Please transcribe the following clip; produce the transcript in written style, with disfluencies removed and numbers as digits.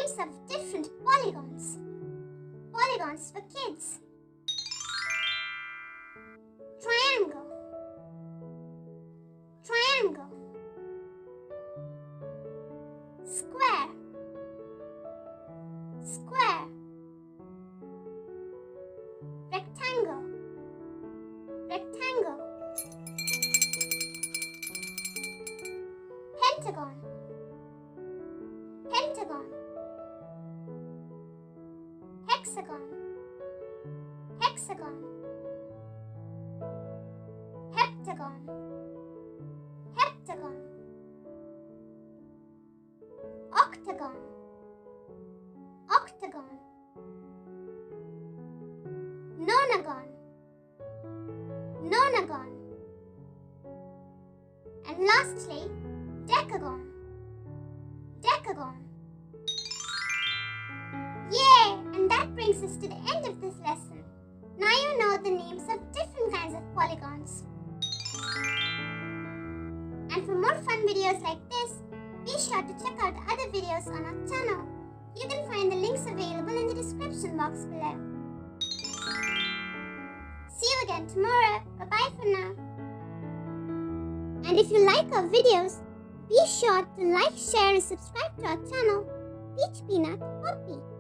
names of different polygons. Polygons for kids. Triangle. Triangle. Square. Square. Rectangle. Rectangle. Pentagon. Pentagon. Hexagon. Hexagon. Heptagon. Heptagon. Octagon. Octagon. Nonagon. Nonagon. And lastly, decagon. Decagon. Yay! And that brings us to the end of this lesson. Now you know the names of different kinds of polygons. And for more fun videos like this, be sure to check out the other videos on our channel. You can find the links available in the description box below. See you again tomorrow. Bye-bye for now. And if you like our videos, be sure to like, share and subscribe to our channel, Peach Peanut Poppy.